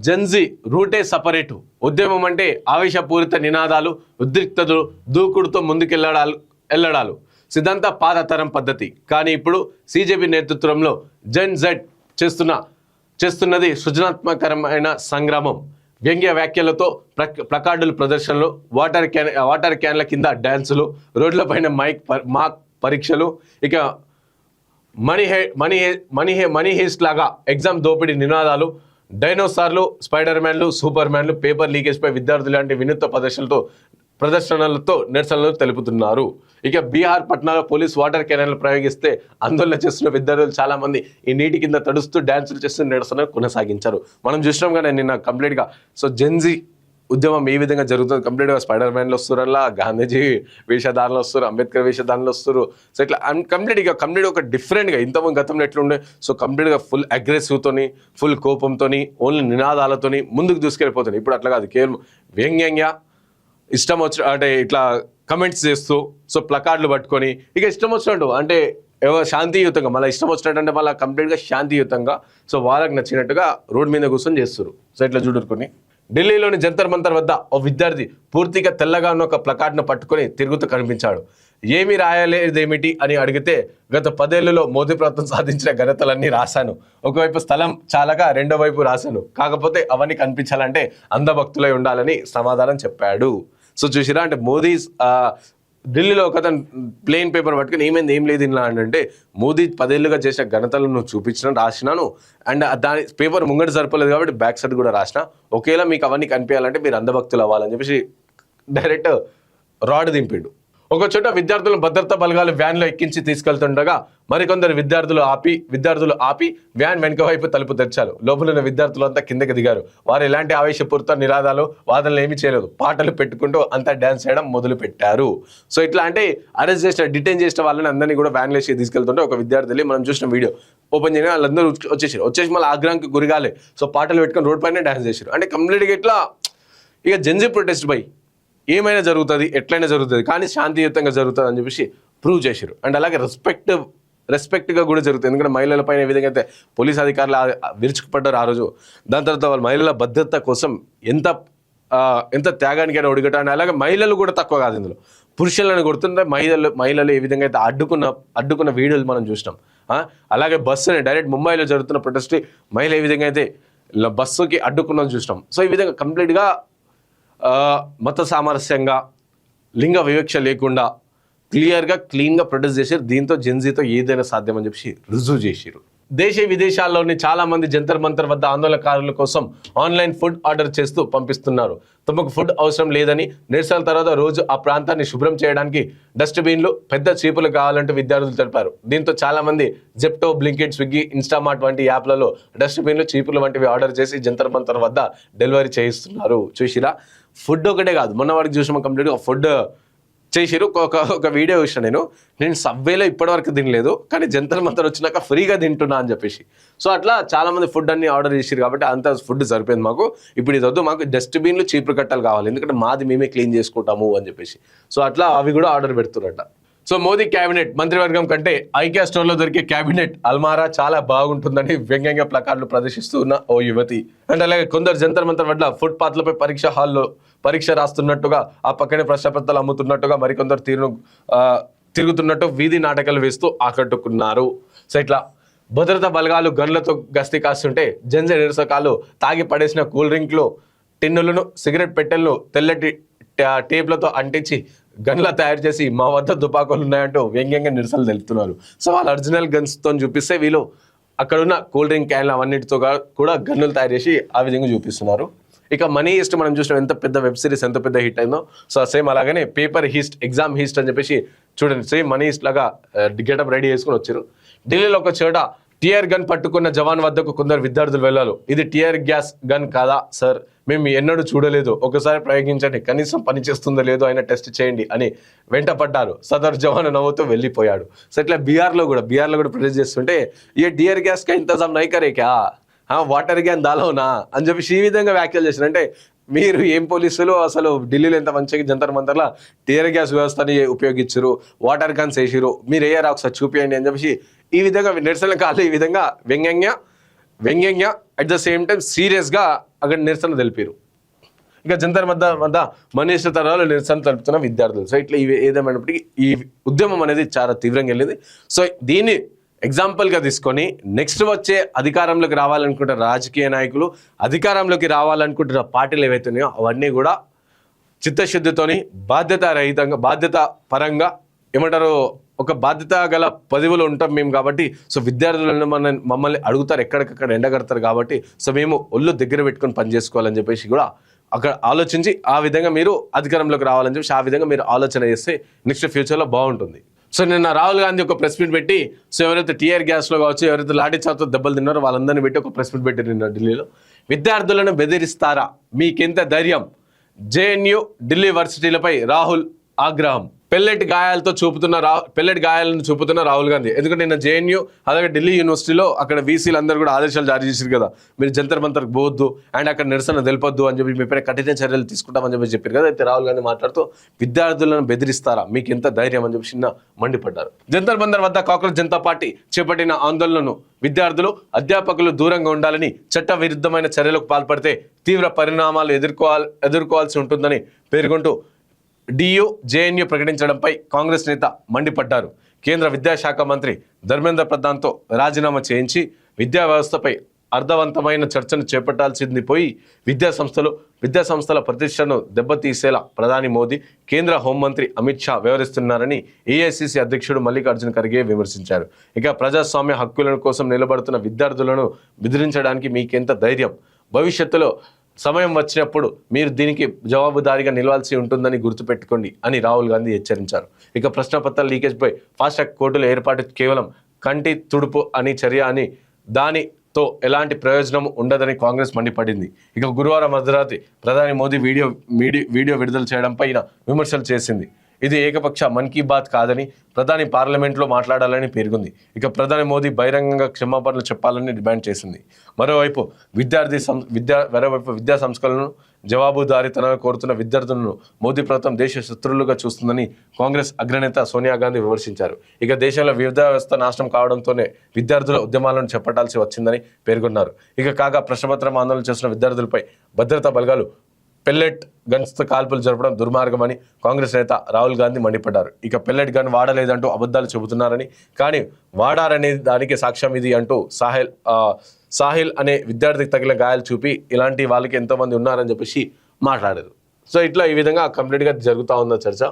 Gen Z రూటే separate. ఉద్యమం అంటే ఆవేశపూరిత నినాదాలు, ఉద్రిక్తతలు, దూకుడుతో ముందుకెళ్లడాలు సిద్ధాంత పాతతరం పద్ధతి. కానీ ఇప్పుడు సిజేపీ నేతృత్వంలో జెన్ జెడ్ చేస్తున్నది సృజనాత్మకరమైన సంగ్రామం. వ్యంగ్య వ్యాఖ్యలతో ప్లకార్డుల ప్రదర్శనలు, వాటర్ క్యాన్ల కింద డ్యాన్సులు, రోడ్లపైన మాక్ పరీక్షలు, ఇక మనీ హేస్ట్ లాగా ఎగ్జామ్ దోపిడీ నినాదాలు, డైనోసార్లు, స్పైడర్ మ్యాన్లు, సూపర్ మ్యాన్లు, పేపర్ లీకేజ్పై విద్యార్థులు లాంటి వినూత్న ప్రదర్శనలతో నిరసనలు తెలుపుతున్నారు. ఇక బీహార్ పట్నాలో పోలీస్ వాటర్ క్యానల్ ప్రయోగిస్తే ఆందోళన చేస్తున్న విద్యార్థులు చాలా మంది ఈ నీటి కింద తడుస్తూ డ్యాన్సులు చేస్తూ నిరసన కొనసాగించారు. మనం చూసినాం కానీ నిన్న కంప్లీట్గా. సో జెన్జీ ఉద్యమం ఏ విధంగా జరుగుతుంది, కంప్లీట్గా స్పైడర్ మ్యాన్లు వస్తారు, అలా గాంధీజీ వేషధారణలు వస్తారు, అంబేద్కర్ వేషధారణలు వస్తారు. సో ఇట్లా కంప్లీట్ ఒక డిఫరెంట్గా ఇంతమంది గతంలో ఎట్లుండే. సో కంప్లీట్గా ఫుల్ అగ్రెసివ్తోని, ఫుల్ కోపంతోని, ఓన్లీ నినాదాలతోని ముందుకు దూసుకెళ్ళిపోతుంది. ఇప్పుడు అట్లా కాదు, కేవలం వ్యంగ్యంగా ఇష్టం వచ్చిన అంటే ఇట్లా కమెంట్స్ చేస్తూ, సో ప్లకార్డులు పట్టుకొని ఇక ఇష్టం వచ్చినట్టు అంటే శాంతియుతంగా, మళ్ళీ ఇష్టం వచ్చినట్టు అంటే మళ్ళీ కంప్లీట్గా శాంతియుతంగా, సో వాళ్ళకి నచ్చినట్టుగా రోడ్ మీద కూర్చొని చేస్తారు. సో ఇట్లా చూడుకొని ఢిల్లీలోని జంతర్ మంతర్ వద్ద ఓ విద్యార్థి పూర్తిగా తెల్లగా ఉన్న ఒక ప్లకార్డును పట్టుకొని తిరుగుతూ కనిపించాడు. ఏమీ రాయలేదేమిటి అని అడిగితే, గత 10 ఏళ్లలో మోదీ ప్రభుత్వం సాధించిన ఘనతలన్నీ రాశాను. ఒకవైపు స్థలం చాలక రెండో వైపు రాశాను. కాకపోతే అవన్నీ కనిపించాలంటే అంధభక్తులై ఉండాలని సమాధానం చెప్పాడు. సో చూసిరా, అంటే మోదీ ఢిల్లీలో ఒక అతను ప్లెయిన్ పేపర్ పట్టుకుని ఏమైంది, ఏం లేదు ఇలా అంటే, మోదీ 10 ఏళ్ళుగా చేసిన ఘనతలను చూపించిన రాసినాను, అండ్ దాని పేపర్ ముంగట సరిపోలేదు కాబట్టి బ్యాక్ సైడ్ కూడా రాసిన. ఒకేలా మీకు అవన్నీ కనిపించాలంటే మీరు అంధభక్తులు అవ్వాలని చెప్పేసి డైరెక్ట్ రాడ్ దింపిండు. ఒక చోట విద్యార్థులను భద్రతా బలగాలు వ్యాన్లో ఎక్కించి తీసుకెళ్తుండగా మరికొందరు విద్యార్థులు ఆపి వ్యాన్ వెనుక వైపు తలుపు తెరిచారు. లోపల విద్యార్థులు అంతా కిందకి దిగారు. వారు ఎలాంటి ఆవేశపూరిత నినాదాలు, వాదనలు ఏమీ చేయలేదు. పాటలు పెట్టుకుంటూ అంతా డ్యాన్స్ చేయడం మొదలు పెట్టారు. సో ఇట్లా అంటే డిటైన్ చేసిన వాళ్ళని అందరినీ కూడా వ్యాన్లో వేసి తీసుకెళ్తుంటే ఒక విద్యార్థులు మనం చూసిన వీడియో ఓపెన్ చేయగా వాళ్ళందరూ వచ్చేసి మళ్ళీ ఆగ్రహానికి గురిగాలే. సో పాటలు పెట్టుకొని రోడ్ పైన డ్యాన్స్ చేశారు. అంటే కంప్లీట్గా ఇట్లా ఇక జెన్జీ ప్రొటెస్ట్ బై ఏమైనా జరుగుతుంది, ఎట్లయినా జరుగుతుంది, కానీ శాంతియుతంగా జరుగుతుంది అని చెప్పేసి ప్రూవ్ చేశారు. అండ్ అలాగే రెస్పెక్ట్గా కూడా జరుగుతుంది. ఎందుకంటే మహిళల పైన ఏ విధంగా అయితే పోలీస్ అధికారులు విరుచుకుపడ్డారు ఆ రోజు, దాని తర్వాత వాళ్ళ మహిళల భద్రత కోసం ఎంత త్యాగానికైనా ఒడిగట్టాను. అలాగే మహిళలు కూడా తక్కువ కాదు, ఇందులో పురుషులను కొడుతుంటే మహిళలు ఏ విధంగా అయితే అడ్డుకున్న వీడియోలు మనం చూసినాం. అలాగే బస్సుని డైరెక్ట్ ముంబైలో జరుగుతున్న ప్రొటెస్ట్ మహిళ ఏ విధంగా అయితే బస్సుకి అడ్డుకున్నది చూసినాం. సో ఈ విధంగా కంప్లీట్గా మత సామరస్యంగా, లింగ వివక్ష లేకుండా క్లీన్గా ప్రొటెస్ట్ చేశారు. దీంతో జెన్జీతో ఏదైనా సాధ్యమని చెప్పి రుజువు చేశారు. దేశ విదేశాల్లోని చాలా మంది జంతర్ మంతర్ వద్ద ఆందోళనకారుల కోసం ఆన్లైన్ ఫుడ్ ఆర్డర్ చేస్తూ పంపిస్తున్నారు. తమకు ఫుడ్ అవసరం లేదని, నిరసనల తర్వాత రోజు ఆ ప్రాంతాన్ని శుభ్రం చేయడానికి డస్ట్బిన్లు, పెద్ద చీపులు కావాలంటూ విద్యార్థులు తెలిపారు. దీంతో చాలా మంది జెప్టో, బ్లింకిట్, స్విగ్గీ, ఇన్స్టామార్ట్ వంటి యాప్లలో డస్ట్బిన్లు, చీపులు వంటివి ఆర్డర్ చేసి జంతర్ మంతర్ వద్ద డెలివరీ చేయిస్తున్నారు. చూసిరా, ఫుడ్ ఒకటే కాదు, మొన్న వాడికి చూసాము కంప్లీట్గా ఫుడ్ చేసిరు. ఒక వీడియో చూసిన నేను సబ్వేలో ఇప్పటివరకు తినలేదు, కానీ జంతర్ మంతర్ వచ్చినాక ఫ్రీగా తింటున్నా అని చెప్పేసి. సో అట్లా చాలామంది ఫుడ్ అన్ని ఆర్డర్ చేసిరు కాబట్టి అంత ఫుడ్ సరిపోయింది మాకు. ఇప్పుడు ఇది వద్దు, మాకు డస్ట్బిన్లు, చీపురు కట్టలు కావాలి, ఎందుకంటే మాది మేమే క్లీన్ చేసుకుంటాము అని చెప్పేసి. సో అట్లా అవి కూడా ఆర్డర్ పెడుతున్నట్ట. సో మోదీ క్యాబినెట్ మంత్రివర్గం కంటే ఐకియా స్టోర్లో దొరికే క్యాబినెట్ అల్మారా చాలా బాగుంటుందని వ్యంగ్యంగా ప్లకార్డులు ప్రదర్శిస్తున్న ఓ యువతి. అండ్ అలాగే కొందరు జంతర్ మంతర్ వడ్ల ఫుట్ పాత్లపై పరీక్ష హాల్లో పరీక్ష రాస్తున్నట్టుగా, ఆ పక్కనే ప్రశ్నపత్రాలు అమ్ముతున్నట్టుగా, మరికొందరు తిరుగుతున్నట్టు వీధి నాటకాలు వేస్తూ ఆకట్టుకున్నారు. సో ఇట్లా భద్రతా బలగాలు గన్లతో గస్తీ కాస్తుంటే జెన్జీ నిరసకాలు తాగి పడేసిన కూల్ డ్రింక్లు టిన్నులను, సిగరెట్ పెట్టెలను తెల్లటి టేప్లతో అంటించి గన్ల తయారు చేసి మా వద్ద తుపాకులు ఉన్నాయంటూ వ్యంగ్యంగా నిరసనలు తెలుపుతున్నారు. సో వాళ్ళ ఒరిజినల్ గన్స్తో చూపిస్తే వీళ్ళు అక్కడున్న కూల్ డ్రింక్ క్యాన్లు అవన్నిటితో కూడా గన్నులు తయారు చేసి ఆ విధంగా చూపిస్తున్నారు. ఇక మనీ హీస్ట్ మనం చూసినాం, ఎంత పెద్ద వెబ్ సిరీస్ ఎంత పెద్ద హిట్ అయిందో. సో సేమ్ అలాగనే పేపర్ హీస్ట్, ఎగ్జామ్ హీస్ట్ అని చెప్పేసి చూడండి, సేమ్ మనీ హీస్ట్ లాగా గెటప్ రెడీ చేసుకుని వచ్చారు. ఢిల్లీలో ఒక చోట టియర్ గన్ పట్టుకున్న జవాన్ వద్దకు కొందరు విద్యార్థులు వెళ్ళారు. ఇది టియర్ గ్యాస్ గన్ కాదా సార్, మేము ఎన్నడూ చూడలేదు, ఒకసారి ప్రయోగించండి, కనీసం పనిచేస్తుందో లేదో అయినా టెస్ట్ చేయండి అని వెంటపడ్డారు. సదరు జవాన్ నవ్వుతూ వెళ్ళిపోయాడు. సో ఇట్లా బీహార్లో కూడా ప్రొటెస్ట్ చేస్తుంటే ఏ టియర్ గ్యాస్ కా ఇంతజాం నై కరే క్యా, వాటర్ గ్యాన్ దాలోనా అని చెప్పి ఈ విధంగా వ్యాఖ్యలు చేశారు. అంటే మీరు ఏం పోలీసులు అసలు ఢిల్లీలో ఎంత మంచిగా జంతర్ మంతర్లా టియర్ గ్యాస్ వ్యవస్థని ఉపయోగించరు, వాటర్ గన్స్ వేసిరు, మీరు వేయరా ఒకసారి చూపియండి అని చెప్పేసి ఈ విధంగా నిరసన కాళ్ళు ఈ విధంగా వ్యంగ్యంగా వ్యంగ్యంగా అట్ ద సేమ్ టైం సీరియస్గా అక్కడ నిరసన తెలిపారు. ఇక జంతర్ వద్ద మనీష తరాలు నిరసన తెలుపుతున్న విద్యార్థులు. సో ఇట్లా ఇవి ఏదేమైనప్పటికీ ఈ ఉద్యమం అనేది చాలా తీవ్రంగా వెళ్ళింది. సో దీన్ని ఎగ్జాంపుల్గా తీసుకొని నెక్స్ట్ వచ్చే అధికారంలోకి రావాలనుకుంటున్న రాజకీయ నాయకులు, అధికారంలోకి రావాలనుకుంటున్న పార్టీలు ఏవైతే ఉన్నాయో అవన్నీ కూడా చిత్తశుద్ధితోని బాధ్యత పరంగా ఏమంటారు, ఒక బాధ్యత గల పదవులు ఉంటాం మేము కాబట్టి, సో విద్యార్థులను మమ్మల్ని అడుగుతారు, ఎక్కడికక్కడ ఎండగడతారు కాబట్టి, సో మేము ఒళ్ళు దగ్గర పెట్టుకొని పని చేసుకోవాలని చెప్పేసి కూడా అక్కడ ఆలోచించి ఆ విధంగా మీరు అధికారంలోకి రావాలని చెప్పి ఆ విధంగా మీరు ఆలోచన చేస్తే నెక్స్ట్ ఫ్యూచర్లో బాగుంటుంది. సో నిన్న రాహుల్ గాంధీ ఒక ప్రెస్ మీట్ పెట్టి, సో ఎవరైతే టీఆర్ గ్యాస్లో కావచ్చు, ఎవరైతే లాఠీ చార్జ్తో దెబ్బలు తిన్నారో వాళ్ళందరినీ పెట్టి ఒక ప్రెస్ మీట్ పెట్టి నిన్న ఢిల్లీలో, విద్యార్థులను బెదిరిస్తారా, మీకెంత ధైర్యం, జేఎన్యూ ఢిల్లీ వర్సిటీలపై రాహుల్ ఆగ్రహం. పెల్లెట్ గాయాలను చూపుతున్న రాహుల్ గాంధీ. ఎందుకంటే నిన్న జేఎన్యూ అలాగే ఢిల్లీ యూనివర్సిటీలో అక్కడ వీసీలు అందరూ కూడా ఆదేశాలు జారీ చేశారు కదా, మీరు జంతర్ మంతర్కి పోవద్దు అండ్ అక్కడ నిరసన తెలిపొద్దు అని చెప్పి మీపై కఠిన చర్యలు తీసుకుంటామని చెప్పి చెప్పారు కదా. అయితే రాహుల్ గాంధీ మాట్లాడుతూ విద్యార్థులను బెదిరిస్తారా, మీకు ఎంత ధైర్యం అని చెప్పి చిన్న మండిపడ్డారు. జంతర్ మంతర్ వద్ద కాంగ్రెస్ జనతా పార్టీ చేపట్టిన ఆందోళనను విద్యార్థులు, అధ్యాపకులు దూరంగా ఉండాలని, చట్ట విరుద్ధమైన చర్యలకు పాల్పడితే తీవ్ర పరిణామాలు ఎదుర్కోవాల్సి ఉంటుందని పేర్కొంటూ డియు జేఎన్యూ ప్రకటించడంపై కాంగ్రెస్ నేత మండిపడ్డారు. కేంద్ర విద్యాశాఖ మంత్రి ధర్మేంద్ర ప్రధాన్తో రాజీనామా చేయించి విద్యా వ్యవస్థపై అర్థవంతమైన చర్చను చేపట్టాల్సింది పోయి విద్యాసంస్థల ప్రతిష్టను దెబ్బతీసేలా ప్రధాని మోదీ, కేంద్ర హోంమంత్రి అమిత్ షా వ్యవహరిస్తున్నారని ఏఐసిసి అధ్యక్షుడు మల్లికార్జున ఖర్గే విమర్శించారు. ఇక ప్రజాస్వామ్య హక్కుల కోసం నిలబడుతున్న విద్యార్థులను బెదిరించడానికి మీకెంత ధైర్యం, భవిష్యత్తులో సమయం వచ్చినప్పుడు మీరు దీనికి జవాబుదారీగా నిలవాల్సి ఉంటుందని గుర్తుపెట్టుకోండి అని రాహుల్ గాంధీ హెచ్చరించారు. ఇక ప్రశ్నపత్రాల లీకేజ్పై ఫాస్ట్ ట్రాక్ కోర్టుల ఏర్పాటు కేవలం కంటి తుడుపు అని చర్య అని, దానితో ఎలాంటి ప్రయోజనం ఉండదని కాంగ్రెస్ మండిపడింది. ఇక గురువారం అర్ధరాత్రి ప్రధాని మోదీ వీడియో విడుదల చేయడంపై విమర్శలు చేసింది. ఇది ఏకపక్ష మన్ కీ బాత్ కాదని, ప్రధాని పార్లమెంట్లో మాట్లాడాలని పేర్కొంది. ఇక ప్రధాని మోదీ బహిరంగంగా క్షమాపణలు చెప్పాలని డిమాండ్ చేసింది. మరోవైపు విద్యా సంస్థలను జవాబుదారీతనాన్ని కోరుతున్న విద్యార్థులను మోదీ ప్రభుత్వం దేశ శత్రువులుగా చూస్తుందని కాంగ్రెస్ అగ్రనేత సోనియా గాంధీ విమర్శించారు. ఇక దేశంలో విద్యా వ్యవస్థ నాశనం కావడంతోనే విద్యార్థుల ఉద్యమాలను చేపట్టాల్సి వచ్చిందని పేర్కొన్నారు. ఇక కాగా ప్రశ్నపత్రం ఆందోళన చేస్తున్న విద్యార్థులపై భద్రతా బలగాలు పెల్లెట్ గన్స్తో కాల్పులు జరపడం దుర్మార్గమని కాంగ్రెస్ నేత రాహుల్ గాంధీ మండిపడ్డారు. ఇక పెల్లెట్ గన్ వాడలేదంటూ అబద్ధాలు చెబుతున్నారని, కానీ వాడారనే దానికి సాక్ష్యం ఇది అంటూ సాహిల్ అనే విద్యార్థికి తగిలిన గాయాలు చూపి ఇలాంటి వాళ్ళకి ఎంతోమంది ఉన్నారని చెప్పేసి మాట్లాడారు. సో ఇట్లా ఈ విధంగా కంప్లీట్గా జరుగుతూ ఉందా చర్చ.